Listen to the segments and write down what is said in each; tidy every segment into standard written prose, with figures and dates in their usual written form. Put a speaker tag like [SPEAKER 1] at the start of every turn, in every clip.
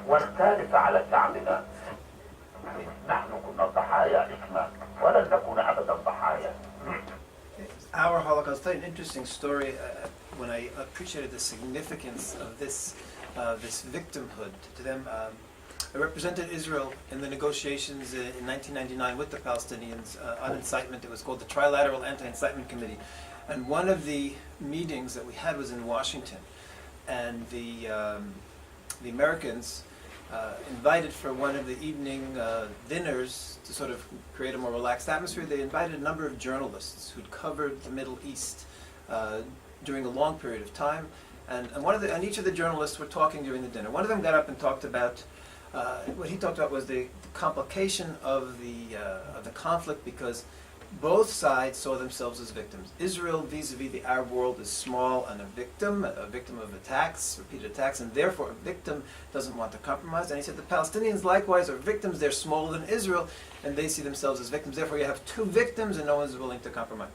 [SPEAKER 1] والثالث على شعبنا. نحن كنا ضحايا إثما ولن نكون أبدا ضحايا.
[SPEAKER 2] Our Holocaust, an interesting story. When I appreciated the significance of this victimhood to them, I represented Israel in the negotiations in 1999 with the Palestinians on incitement. It was called the Trilateral Anti-Incitement Committee, and one of the meetings that we had was in Washington, and the Americans invited for one of the evening dinners to sort of create a more relaxed atmosphere. They invited a number of journalists who'd covered the Middle East during a long period of time, and each of the journalists were talking during the dinner. One of them got up and talked about what he talked about was the complication of the conflict, because both sides saw themselves as victims. Israel, vis-a-vis the Arab world, is small and a victim of attacks, repeated attacks, and therefore a victim doesn't want to compromise. And he said the Palestinians likewise are victims. They're smaller than Israel, and they see themselves as victims. Therefore you have two victims, and no one's willing to compromise.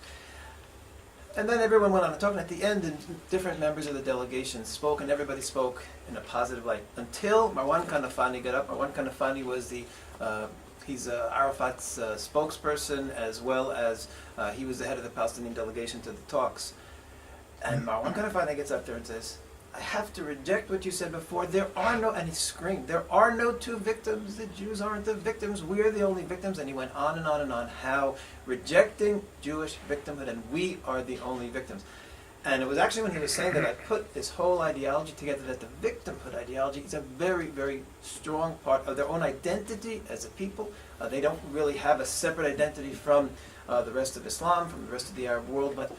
[SPEAKER 2] And then everyone went on to talk, and at the end, different members of the delegation spoke, and everybody spoke in a positive light, until Marwan Kanafani got up. Marwan Kanafani was he's Arafat's spokesperson, as well as he was the head of the Palestinian delegation to the talks. And Marwan Kanafani gets up there and says, I have to reject what you said before. There are no, and he screamed, there are no two victims. The Jews aren't the victims. We're the only victims. And he went on and on and on, how rejecting Jewish victimhood, and we are the only victims. And it was actually when he was saying that I put this whole ideology together, that the victimhood ideology is a very, very strong part of their own identity as a people. They don't really have a separate identity from the rest of Islam, from the rest of the Arab world, but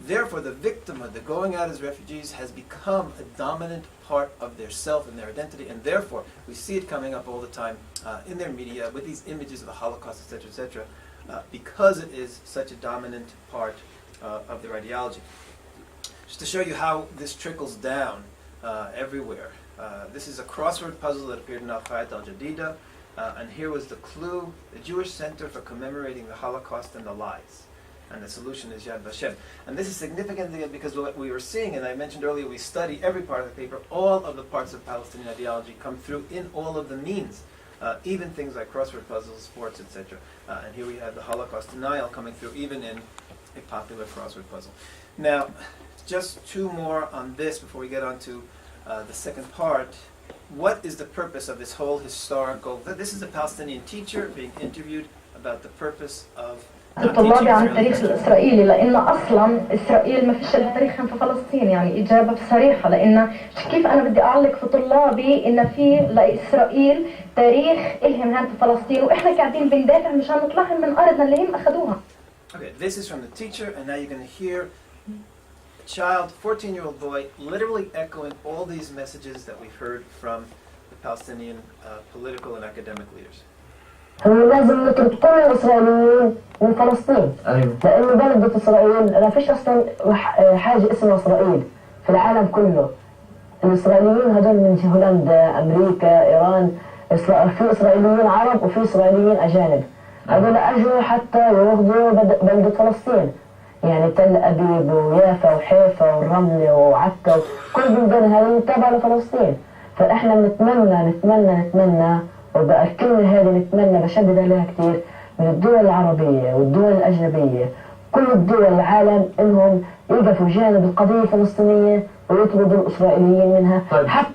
[SPEAKER 2] therefore the victimhood, the going out as refugees, has become a dominant part of their self and their identity, and therefore we see it coming up all the time in their media with these images of the Holocaust, etc., because it is such a dominant part of their ideology. Just to show you how this trickles down everywhere. This is a crossword puzzle that appeared in Al-Qaeda al-Jadida, and here was the clue: the Jewish Center for Commemorating the Holocaust and the Lies. And the solution is Yad Vashem. And this is significant because what we were seeing, and I mentioned earlier, we study every part of the paper. All of the parts of Palestinian ideology come through in all of the means, even things like crossword puzzles, sports, etc. And here we have the Holocaust denial coming through even in a popular crossword puzzle. Now, just two more on this before we get on to the second part. What is the purpose of this whole historical... This is a Palestinian teacher being interviewed about the purpose of
[SPEAKER 3] طلابي عن التاريخ الإسرائيلي، لأن أصلا إسرائيل ما فيش لها تاريخ في فلسطين. يعني إجابة صريحة، لأن كيف أنا بدي أعلق في طلابي إن في لإسرائيل تاريخ إلهم هان في فلسطين، وإحنا قاعدين بندافع مشان نطلعهم من أرضنا اللي هم أخذوها.
[SPEAKER 2] Okay, this is from the teacher, and now you're going to hear a child, 14-year-old boy, literally echoing all these messages that we've heard from the Palestinian political and academic leaders.
[SPEAKER 3] لازم نطرد كل الإسرائيليين من فلسطين، لأنه بلدة إسرائيل ما فيش أصلا حاجة اسمها إسرائيل في العالم كله. الإسرائيليين هذول من هولندا، أمريكا، إيران، في إسرائيليين عرب وفي إسرائيليين أجانب. هذول أجوا حتى ياخذوا بلدة فلسطين، يعني تل أبيب ويافا وحيفا والرملة وعكا، كل بلدان هذه تابعة لفلسطين. فإحنا نتمنى وبقى الكلمة هذه نتمنى بشدد عليها كثير من الدول العربية والدول الأجنبية، كل الدول العالم إنهم يقفوا جانب القضية الفلسطينية ويطردوا الإسرائيليين منها.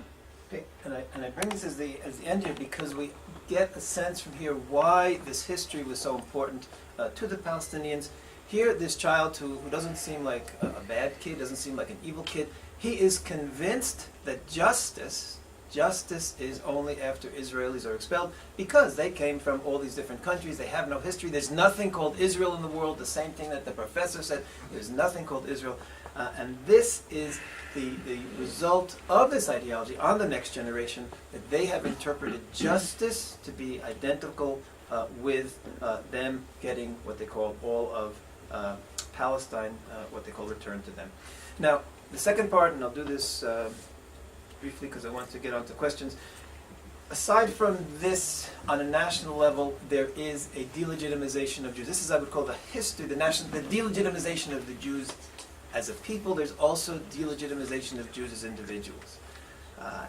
[SPEAKER 2] And I bring this as the end here because we get a sense from here why this history was so important to the Palestinians. Here, this child who doesn't seem like a bad kid, doesn't seem like an evil kid, he is convinced that justice is only after Israelis are expelled, because they came from all these different countries, they have no history, there's nothing called Israel in the world, the same thing that the professor said, there's nothing called Israel, and this is the result of this ideology on the next generation, that they have interpreted justice to be identical with them getting what they call all of Palestine, what they call returned to them. Now, the second part, and I'll do this briefly because I want to get on to questions. Aside from this, on a national level, there is a delegitimization of Jews. This is, I would call, the history, the delegitimization of the Jews as a people. There's also delegitimization of Jews as individuals.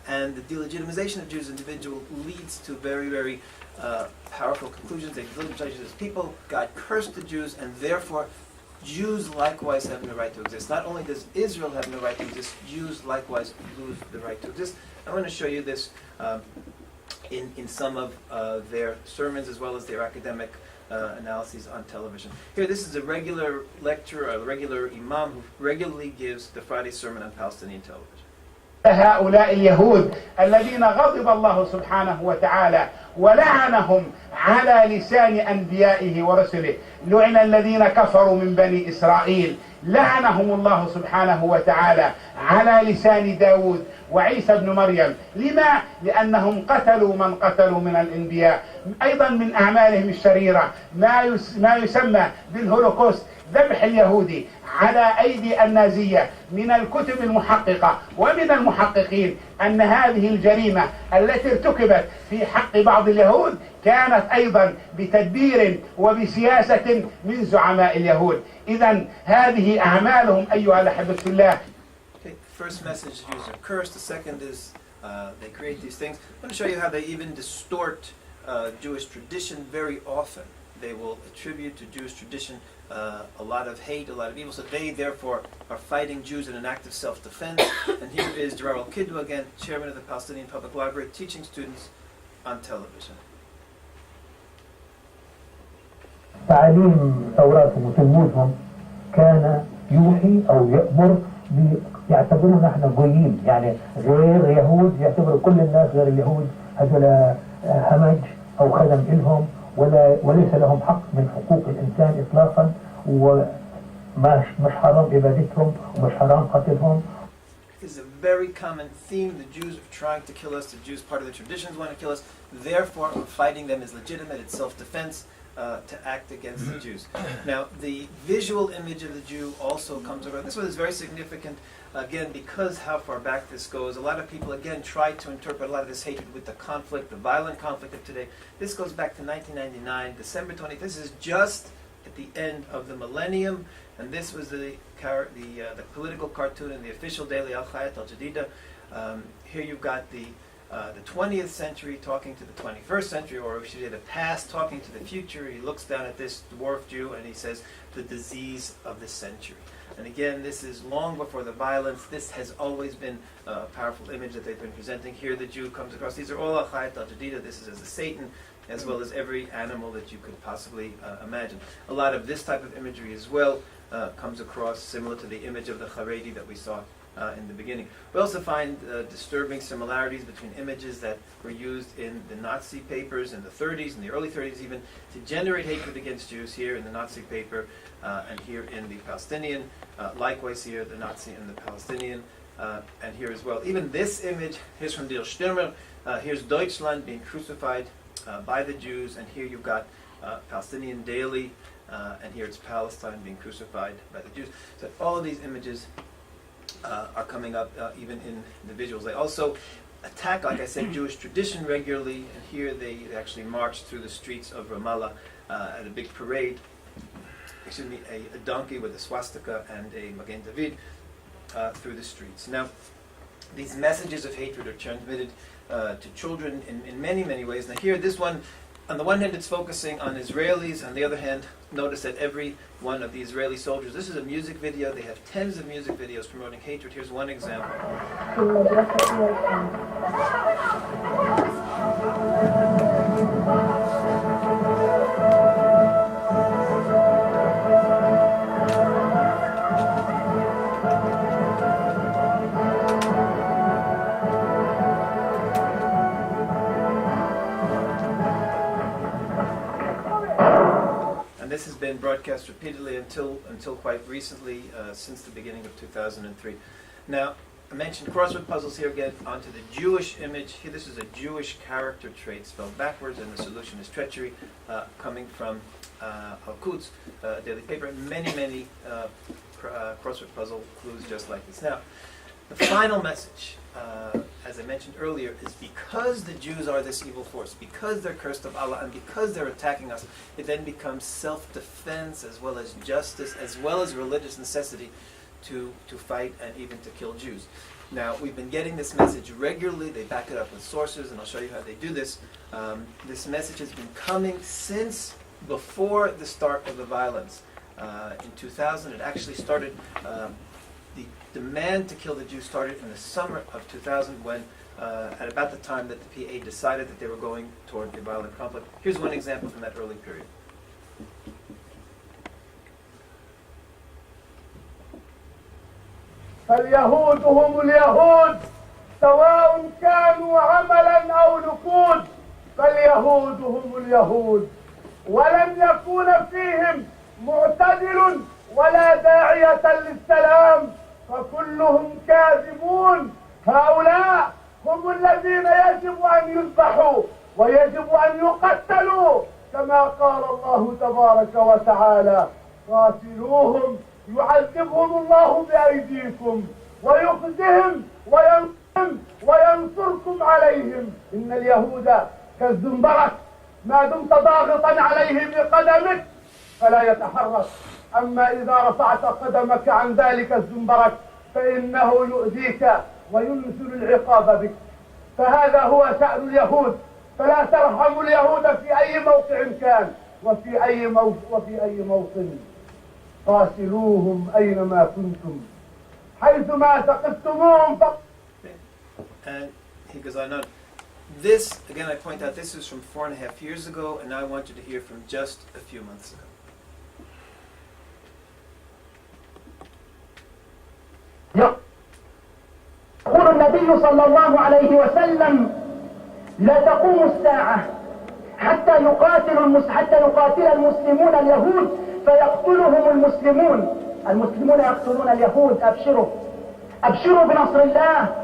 [SPEAKER 2] And the delegitimization of Jews individual leads to very, very powerful conclusions. They delegitimize Jews as people, God cursed the Jews, and therefore Jews likewise have no right to exist. Not only does Israel have no right to exist, Jews likewise lose the right to exist. I'm going to show you this in some of their sermons as well as their academic analyses on television. Here, this is a regular lecturer, a regular imam who regularly gives the Friday sermon on Palestinian television.
[SPEAKER 4] هؤلاء اليهود الذين غضب الله سبحانه وتعالى ولعنهم على لسان أنبيائه ورسله. لعن الذين كفروا من بني إسرائيل لعنهم الله سبحانه وتعالى على لسان داود وعيسى بن مريم. لما؟ لأنهم قتلوا من قتلوا من الأنبياء. أيضا من أعمالهم الشريرة ما يسمى بالهولوكوست، ذبح اليهودي على أيدي النازية. من الكتب المحققة ومن المحققين أن هذه الجريمة التي ارتكبت في حق بعض اليهود كانت أيضا بتدبير وبسياسة من زعماء اليهود. إذن هذه أعمالهم أيها الأحبة الله.
[SPEAKER 2] Okay, first message, Jews are cursed. The second is they create these things. I'm going to show you how they even distort Jewish tradition very often. They will attribute to Jewish tradition a lot of hate, a lot of evil. So they, therefore, are fighting Jews in an act of self-defense. And here is Durar al-Kidwa again, chairman of the Palestinian Public Library, teaching students on television.
[SPEAKER 5] تعليم ثوراتهم وتلمودهم كان يوحي أو يأمر يعتبرون نحن جويين، يعني غير يهود، يعتبروا كل الناس غير اليهود هذول همج أو خدم إلهم وليس لهم حق من حقوق الإنسان إطلاقا، ومش حرام إبادتهم ومش حرام قتلهم.
[SPEAKER 2] This is a very common theme. The Jews are trying to kill us. The Jews, part of the traditions, want to kill us. Therefore, fighting them is legitimate. It's self-defense to act against the Jews. Now, the visual image of the Jew also comes around. This one is very significant, again, because how far back this goes. A lot of people, again, try to interpret a lot of this hatred with the conflict, the violent conflict of today. This goes back to 1999, December 20th. This is just at the end of the millennium, and this was the political cartoon in the official daily Al Hayat Al Jadida. Here you've got the 20th century talking to the 21st century, or we should say the past talking to the future. He looks down at this dwarf Jew and he says, the disease of the century. And again, this is long before the violence. This has always been a powerful image that they've been presenting. Here the Jew comes across. These are all Al Hayat Al Jadida. This is as a Satan, as well as every animal that you could possibly imagine. A lot of this type of imagery as well comes across, similar to the image of the Haredi that we saw in the beginning. We also find disturbing similarities between images that were used in the Nazi papers in the 30s, in the early 30s even, to generate hatred against Jews here in the Nazi paper and here in the Palestinian. Likewise here, the Nazi and the Palestinian, and here as well. Even this image, here's from Der Stürmer. Here's Deutschland being crucified by the Jews, and here you've got Palestinian Daily, and here it's Palestine being crucified by the Jews. So all of these images are coming up even in the visuals. They also attack, like I said, Jewish tradition regularly, and here they actually march through the streets of Ramallah at a big parade. Excuse me, a donkey with a swastika and a Magen David through the streets. Now, these messages of hatred are transmitted to children in many, many ways. Now here, this one, on the one hand, it's focusing on Israelis. On the other hand, notice that every one of the Israeli soldiers, this is a music video. They have tens of music videos promoting hatred. Here's one example. This has been broadcast repeatedly until quite recently, since the beginning of 2003. Now, I mentioned crossword puzzles here. Again, onto the Jewish image. Here, this is a Jewish character trait spelled backwards, and the solution is treachery, coming from Al-Quds, daily paper. Many crossword puzzle clues just like this. Now, the final message, as I mentioned earlier, is because the Jews are this evil force, because they're cursed of Allah, and because they're attacking us, it then becomes self-defense as well as justice, as well as religious necessity to fight and even to kill Jews. Now, we've been getting this message regularly. They back it up with sources, and I'll show you how they do this. This message has been coming since before the start of the violence. In 2000, it actually started, the demand to kill the Jews started in the summer of 2000 when, at about the time that the PA decided that they were going toward a violent conflict. Here's one example from that early period.
[SPEAKER 6] فاليهود هم اليهود سواء كانوا عملا أو نقود فاليهود هم اليهود ولن يكون فيهم معتدل ولا داعية للسلام فكلهم كاذبون هؤلاء هم الذين يجب أن يذبحوا ويجب أن يقتلوا كما قال الله تبارك وتعالى قاتلوهم يعذبهم الله بأيديكم ويخزهم وينصركم عليهم إن اليهود كالزنبرك ما دمت ضاغطا عليه بقدمك فلا يتحرك أما إذا رفعت قدمك عن ذلك الزنبرك فإنه يؤذيك وينزل العقاب بك فهذا هو شأن اليهود فلا ترحموا اليهود في أي موقع كان وفي أي موطن قاتلوهم أينما كنتم حيثما ثقفتموهم
[SPEAKER 2] And he goes on. This, again, I point out, this is from 4.5 years ago, and now I want you to hear from just a few months ago.
[SPEAKER 7] يقول النبي صلى الله عليه وسلم لا تقوم الساعة حتى يقاتل المسلمون اليهود فيقتلهم المسلمون يقتلون اليهود أبشروا بنصر الله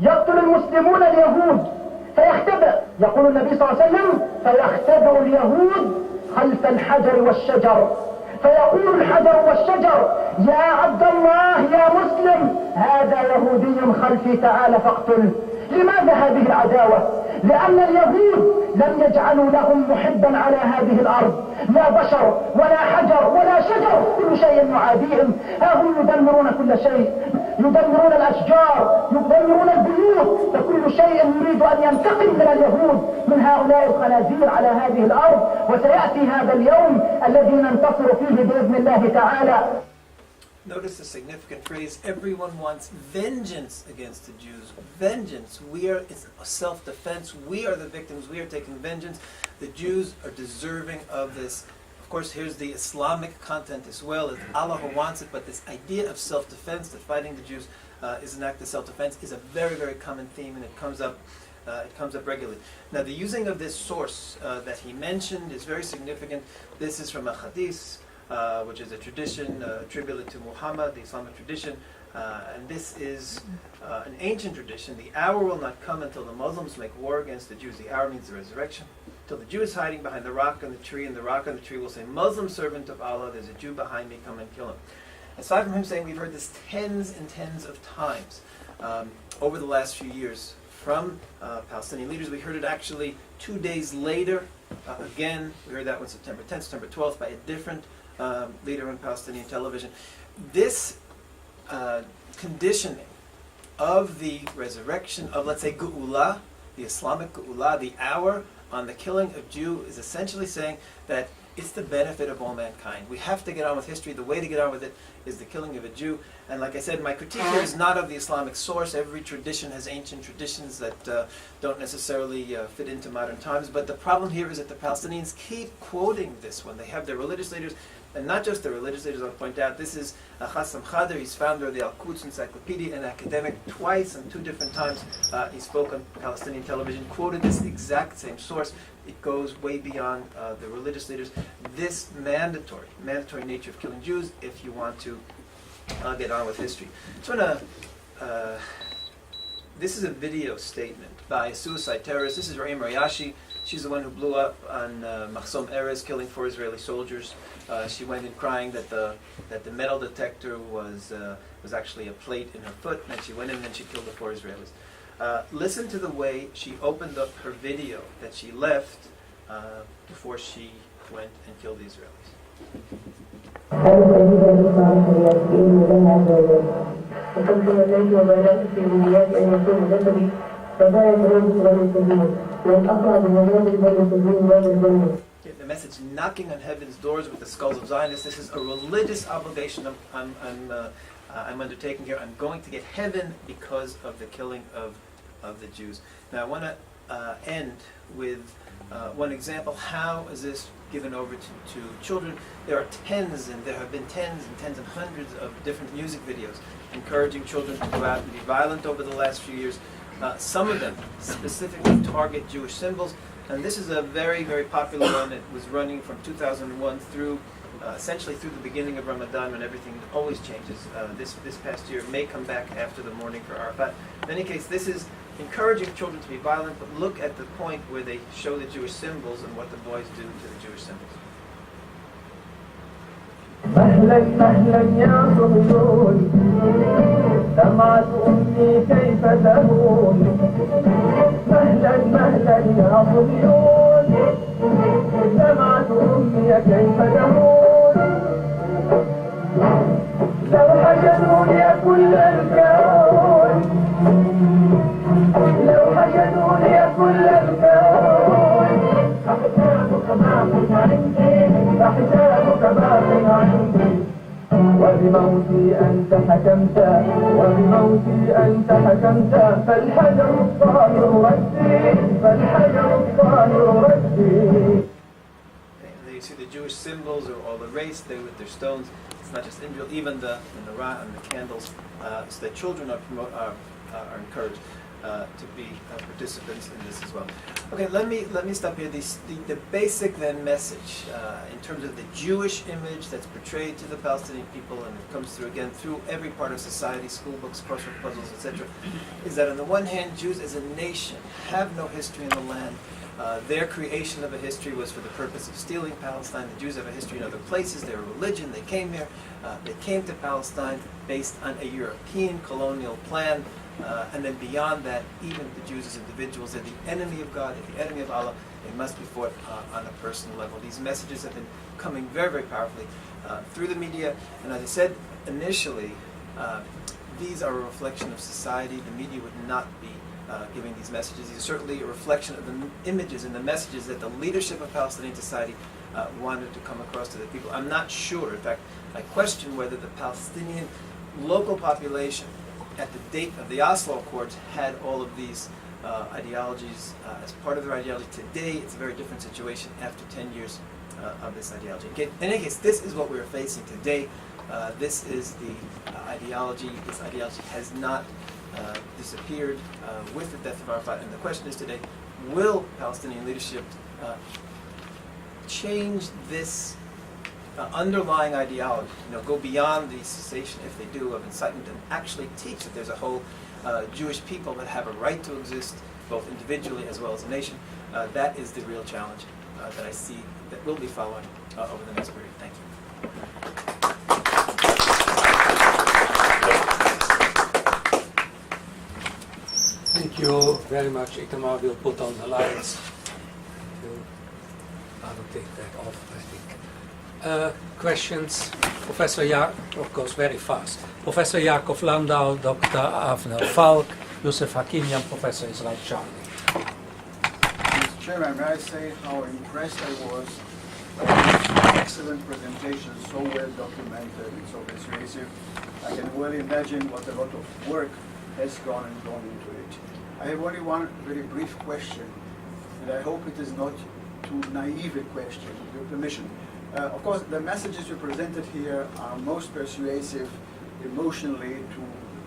[SPEAKER 7] يقتل المسلمون اليهود فيختبئ يقول النبي صلى الله عليه وسلم فيختبئ اليهود خلف الحجر والشجر فيقول الحجر والشجر يا عبد الله يا مسلم هذا يهودي خلفي تعال فاقتله لماذا هذه العداوة؟ لأن اليهود لم يجعلوا لهم محبا على هذه الأرض لا بشر ولا حجر ولا شجر كل شيء يعاديهم هم يدمرون كل شيء يدمرون الأشجار يدمرون البيوت فكل شيء يريد أن ينتقم من اليهود من هؤلاء الخنازير على هذه الأرض وسيأتي هذا اليوم الذي ننتصر فيه بإذن الله تعالى.
[SPEAKER 2] Notice the significant phrase, everyone wants vengeance against the Jews. Vengeance. It's self-defense. We are the victims. We are taking vengeance. The Jews are deserving of this. Of course, here's the Islamic content as well. It's Allah who wants it, but this idea of self-defense, that fighting the Jews is an act of self-defense, is a very, very common theme, and it comes up regularly. Now, the using of this source that he mentioned is very significant. This is from a hadith, which is a tradition attributed to Muhammad, the Islamic tradition, and this is an ancient tradition. The hour will not come until the Muslims make war against the Jews. The hour means the resurrection. Till the Jew is hiding behind the rock on the tree, and the rock on the tree will say, Muslim servant of Allah, there's a Jew behind me, come and kill him. Aside from him saying, we've heard this tens and tens of times over the last few years from Palestinian leaders. We heard it actually 2 days later. Again, we heard that one September 10th, September 12th, by a different leader on Palestinian television. This conditioning of the resurrection of, let's say, Ge'ulah, the Islamic Ge'ulah, the hour on the killing of Jew, is essentially saying that it's the benefit of all mankind. We have to get on with history. The way to get on with it is the killing of a Jew. And like I said, my critique here is not of the Islamic source. Every tradition has ancient traditions that don't necessarily fit into modern times. But the problem here is that the Palestinians keep quoting this when they have their religious leaders. And not just the religious leaders, I'll point out, this is Hassam Khader, he's founder of the Al-Quds Encyclopedia, an academic. Twice and 2 different times he spoke on Palestinian television, quoted this exact same source. It goes way beyond the religious leaders. This mandatory nature of killing Jews if you want to get on with history. So this is a video statement by a suicide terrorist. This is Reem Rayashi. She's the one who blew up on Mahsom Erez, killing 4 Israeli soldiers. She went in crying that the metal detector was actually a plate in her foot, and she went in and she killed the 4 Israelis. Listen to the way she opened up her video that she left before she went and killed the Israelis.
[SPEAKER 3] وكم تمنيت وبالغت في أمنياتي أن يكون جسدي فغاية رمز بني سجين وأن أقرأ بمنازل بني سجين باب الجنة.
[SPEAKER 2] The message knocking on heaven's doors with the skulls of Zionists. This is a religious obligation I'm undertaking here. I'm going to get heaven because of the killing of the Jews. Now I want to end with one example. How is this given over to children? There are tens, and there have been tens and hundreds of different music videos encouraging children to go out and be violent over the last few years. Some of them specifically target Jewish symbols, and this is a very, very popular one. It was running from 2001 through essentially through the beginning of Ramadan, when everything always changes. This past year may come back after the mourning for Arafat. In any case, this is encouraging children to be violent, but look at the point where they show the Jewish symbols and what the boys do to the Jewish symbols.
[SPEAKER 7] مهلا مهلا يا صهيون دمعت أمي كيف تهون مهلا مهلا يا صهيون دمعت أمي كيف تهون لو حشدوني كل الكون لو حشدوني كل الكون فحسابك باق عندي فحسابك باق عندي وبموتي أنت حكمت وبموتي أنت حكمت فالحجر الطاهر ردي فالحجر الطاهر ردي.
[SPEAKER 2] You see the Jewish symbols are all erased there with their stones. It's not just Israel, even the menorah and the candles, so that children are encouraged to be participants in this as well. Okay, let me stop here. The basic then message in terms of the Jewish image that's portrayed to the Palestinian people, and it comes through again through every part of society, school books, crossword puzzles, etc., is that on the one hand, Jews as a nation have no history in the land. Their creation of a history was for the purpose of stealing Palestine. The Jews have a history in other places. They're a religion. They came here. They came to Palestine based on a European colonial plan. And then beyond that, even the Jews as individuals, they're the enemy of God, they're the enemy of Allah. They must be fought on a personal level. These messages have been coming very, very powerfully through the media. And as I said initially, these are a reflection of society. The media would not be giving these messages. These are certainly a reflection of the images and the messages that the leadership of Palestinian society wanted to come across to the people. I'm not sure. In fact, I question whether the Palestinian local population at the date of the Oslo Accords had all of these ideologies as part of their ideology. Today, it's a very different situation after 10 years of this ideology. In any case, this is what we're facing today. This is the ideology. This ideology has not disappeared with the death of Arafat. And the question is today, will Palestinian leadership change this underlying ideology, go beyond the cessation, if they do, of incitement, and actually teach that there's a whole Jewish people that have a right to exist, both individually as well as a nation? That is the real challenge that I see that will be following over the next period. Thank you.
[SPEAKER 8] Thank you very much. Itamar will put on the lights. I will take that off, I think. Questions? Professor of course, very fast. Professor Yaakov Landau, Dr. Avner Falk, Yosef Hakimian, Professor Israel Charlie.
[SPEAKER 9] Mr. Chairman, may I say how impressed I was by this excellent presentation, so well documented and so persuasive. I can well imagine what a lot of work has gone into it. I have only one very brief question, and I hope it is not too naive a question, with your permission. Of course, the messages you presented here are most persuasive emotionally to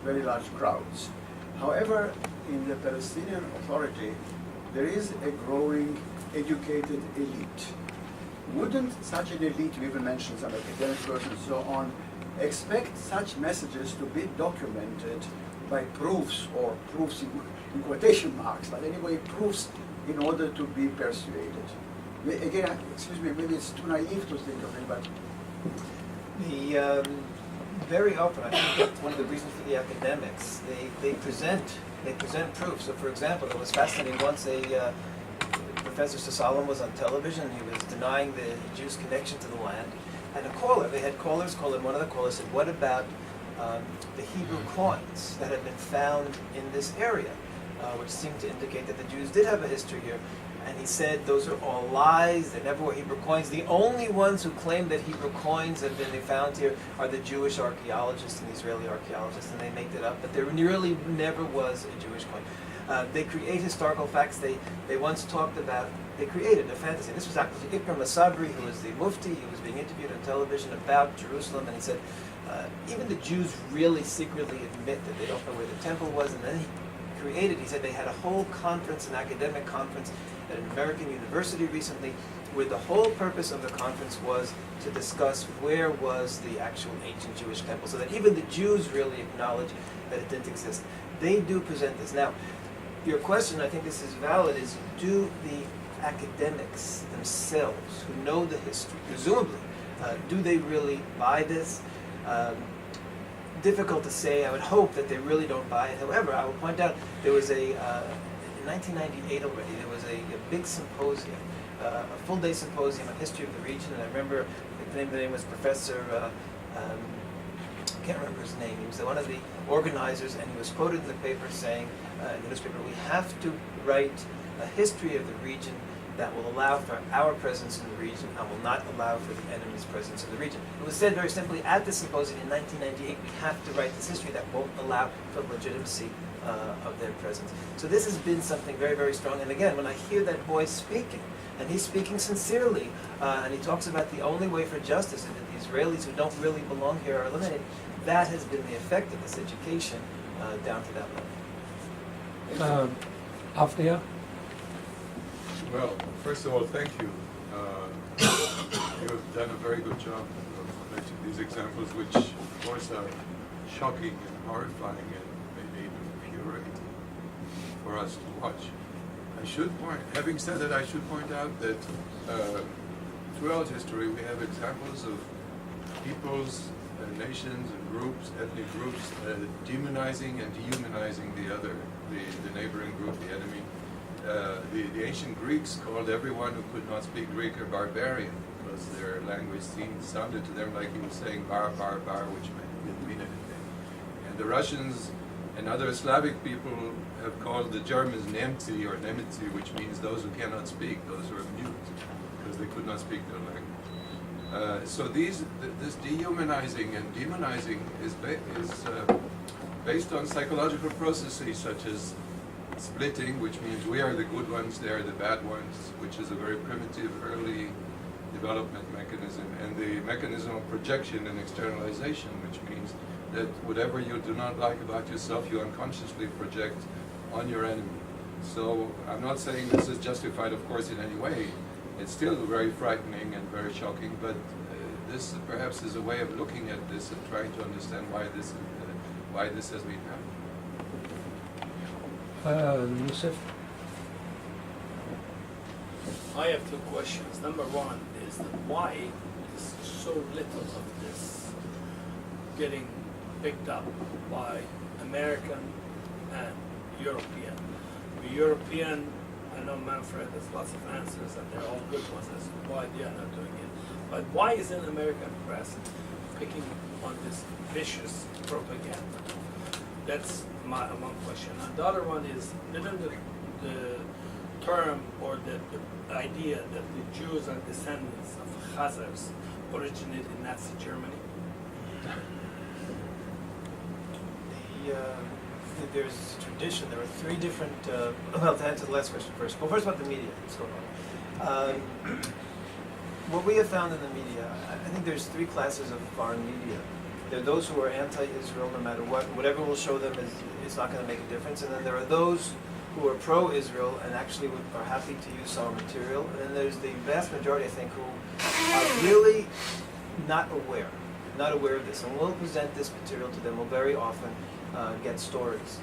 [SPEAKER 9] very large crowds. However, in the Palestinian Authority, there is a growing educated elite. Wouldn't such an elite, you even mentioned some academic persons and so on, expect such messages to be documented by proofs, or proofs in quotation marks, but anyway, proofs in order to be persuaded? Again, excuse me, maybe it's too naive to think of it, but...
[SPEAKER 2] Very often, I think that's one of the reasons for the academics. They present proof. So, for example, it was fascinating once Professor Sasalam was on television. He was denying the Jews' connection to the land. And they had callers call in. One of the callers said, what about the Hebrew coins that had been found in this area, which seemed to indicate that the Jews did have a history here. And he said those are all lies, they never were Hebrew coins. The only ones who claim that Hebrew coins have been found here are the Jewish archaeologists and Israeli archaeologists, and they make it up, but there really never was a Jewish coin. They create historical facts. They once talked about, they created a fantasy. This was actually Itamar Marcus, who was the mufti. He was being interviewed on television about Jerusalem, and he said, even the Jews really secretly admit that they don't know where the temple was, and then he said they had a whole conference, an academic conference at an American university recently, where the whole purpose of the conference was to discuss where was the actual ancient Jewish temple, so that even the Jews really acknowledge that it didn't exist. They do present this. Now, your question, I think this is valid, is do the academics themselves, who know the history, presumably, do they really buy this? Difficult to say. I would hope that they really don't buy it. However, I will point out there was in 1998 already, there was a big symposium, a full-day symposium on history of the region, and I remember the name was Professor, I can't remember his name, he was one of the organizers, and he was quoted in the paper saying, in the newspaper, we have to write a history of the region that will allow for our presence in the region and will not allow for the enemy's presence in the region. It was said very simply at the symposium in 1998, we have to write this history that won't allow for legitimacy of their presence. So this has been something very, very strong. And again, when I hear that boy speaking, and he's speaking sincerely, and he talks about the only way for justice and that the Israelis who don't really belong here are eliminated, that has been the effect of this education down to that level.
[SPEAKER 8] Avdia?
[SPEAKER 10] Well, first of all, thank you. You've done a very good job of making these examples, which, of course, are shocking and horrifying and maybe even infuriating for us to watch. Having said that, I should point out that throughout history we have examples of peoples, nations, and groups, ethnic groups, demonizing and dehumanizing the neighboring group, the enemy. The ancient Greeks called everyone who could not speak Greek a barbarian because their language sounded to them like he was saying bar, which didn't mean anything. And the Russians and other Slavic people have called the Germans Nemci or Nemitzi, which means those who cannot speak, those who are mute, because they could not speak their language. So this dehumanizing and demonizing is based on psychological processes such as splitting, which means we are the good ones, they are the bad ones, which is a very primitive early development mechanism, and the mechanism of projection and externalization, which means that whatever you do not like about yourself, you unconsciously project on your enemy. So I'm not saying this is justified, of course, in any way. It's still very frightening and very shocking, but this perhaps is a way of looking at this and trying to understand why this has been happening.
[SPEAKER 8] Yusuf?
[SPEAKER 11] I have two questions. Number one is that why is so little of this getting picked up by American and European? The European, I know Manfred has lots of answers and they're all good ones as to why they are not doing it. But why isn't American press picking on this vicious propaganda? That's my one question. And the other one is, didn't the term or the idea that the Jews are descendants of Khazars originate in Nazi Germany?
[SPEAKER 2] There's tradition. There are three different. Well, to answer the last question first. Well, first about the media. What's going on? What we have found in the media, I think there's three classes of foreign media. There are those who are anti-Israel, no matter what. Whatever will show them is not going to make a difference. And then there are those who are pro-Israel and actually are happy to use our material. And then there's the vast majority, I think, who are really not aware of this. And we'll present this material to them. We'll very often get stories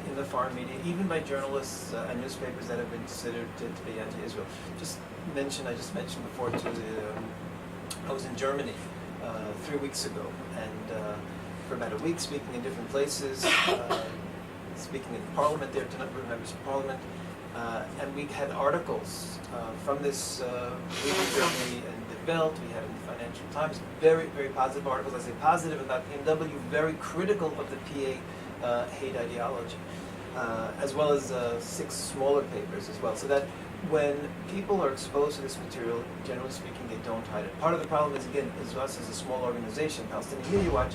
[SPEAKER 2] in the foreign media, even by journalists and newspapers that have been considered to be anti-Israel. I just mentioned before too, I was in Germany 3 weeks ago, and for about a week speaking in different places, speaking in Parliament there to a number of members of Parliament, and we had articles from this week in Germany and Welt, we had in the Financial Times, very, very positive articles. I say positive about PMW, very critical of the PA hate ideology, as well as 6 smaller papers as well. So that when people are exposed to this material, generally speaking, they don't hide it. Part of the problem is, again, is us as a small organization, Palestinian Media Watch,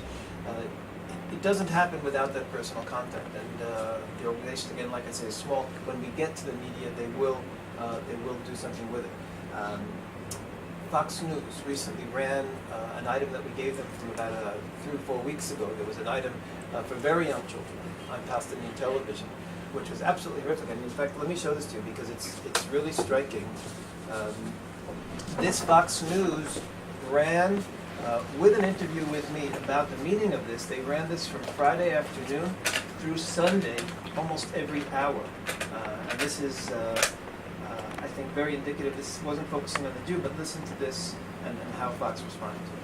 [SPEAKER 2] it doesn't happen without that personal contact. And the organization, again, like I say, is small. When we get to the media, they will do something with it. Fox News recently ran an item that we gave them from about 3 or 4 weeks ago. There was an item for very young children on Palestinian television, which was absolutely horrific. And in fact, let me show this to you because it's really striking. This Fox News ran with an interview with me about the meaning of this. They ran this from Friday afternoon through Sunday, almost every hour. And this is, I think, very indicative. This wasn't focusing on the Jew, but listen to this and how Fox responded to it.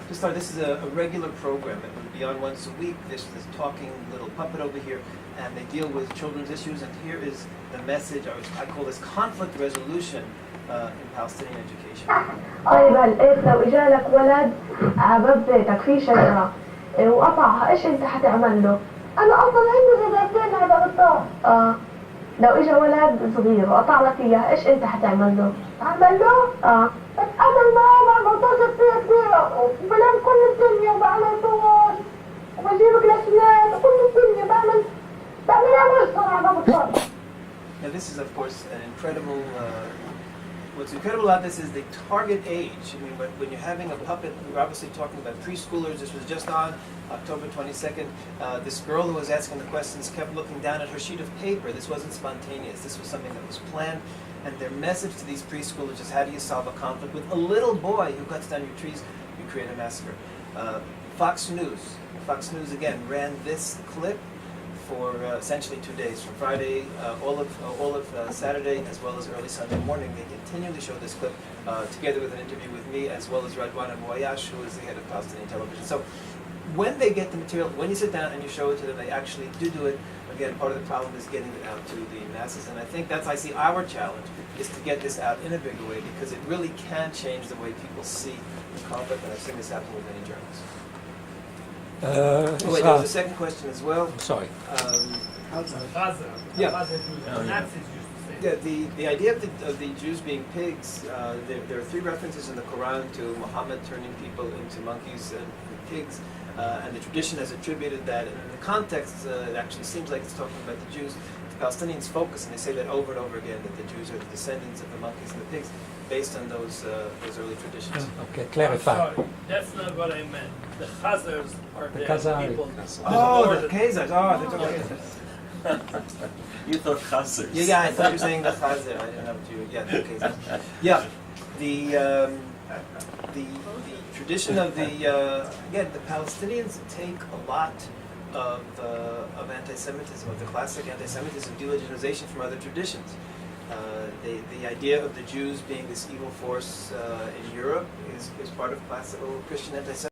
[SPEAKER 2] To start, this is a regular program. It would be on once a week. There's this talking little puppet over here, and they deal with children's issues. And here is the message, or I call this conflict resolution in Palestinian education.
[SPEAKER 3] طيب هالقيت لو اجالك ولد عباب بيتك في شجرة وقطعها، ايش انت حتعمل له؟ انا اصلا عندي شجرتين هذا غلطان. لو اجى ولد صغير وقطع لك اياها، ايش انت حتعمل له؟ اعمل له؟ بس انا ما غلطات فيها كثيرة وبلم كل الدنيا وبعمل صور وبجيب كلاسيات وكل الدنيا بعملها مسطرة ما بطلع.
[SPEAKER 2] Now this is, of course, an incredible. What's incredible about this is the target age. I mean, when you're having a puppet, we're obviously talking about preschoolers. This was just on October 22nd. This girl who was asking the questions kept looking down at her sheet of paper. This wasn't spontaneous. This was something that was planned. And their message to these preschoolers is, how do you solve a conflict with a little boy who cuts down your trees? You create a massacre. Fox News again ran this clip for essentially 2 days, from Friday, all of Saturday, as well as early Sunday morning. They continue to show this clip together with an interview with me, as well as Radwan Moyash, who is the head of Palestinian television. So when they get the material, when you sit down and you show it to them, they actually do it. Again, part of the problem is getting it out to the masses, and I think that's, I see our challenge, is to get this out in a bigger way, because it really can change the way people see the conflict, and I've seen this happen with many journalists. Wait, there was a second question as well.
[SPEAKER 8] Sorry.
[SPEAKER 2] Yeah. Yeah, the idea of the Jews being pigs, there are 3 references in the Quran to Muhammad turning people into monkeys and pigs, and the tradition has attributed that. And in the context, it actually seems like it's talking about the Jews. The Palestinians focus, and they say that over and over again, that the Jews are the descendants of the monkeys and the pigs, based on those early traditions.
[SPEAKER 8] Okay, clarify.
[SPEAKER 11] Sorry, that's not what I meant. The Khazars are the people.
[SPEAKER 2] Oh, the Khazars. Oh, the Khazars.
[SPEAKER 12] You thought Khazars.
[SPEAKER 2] Yeah, I thought you were saying the Khazar. I didn't know what you. Yeah, the Khazars. Yeah, the tradition of the again, the Palestinians take a lot of anti-Semitism, of the classic anti-Semitism, delegitimization from other traditions. The idea of the Jews being this evil force in Europe is part of classical Christian anti-Semitism.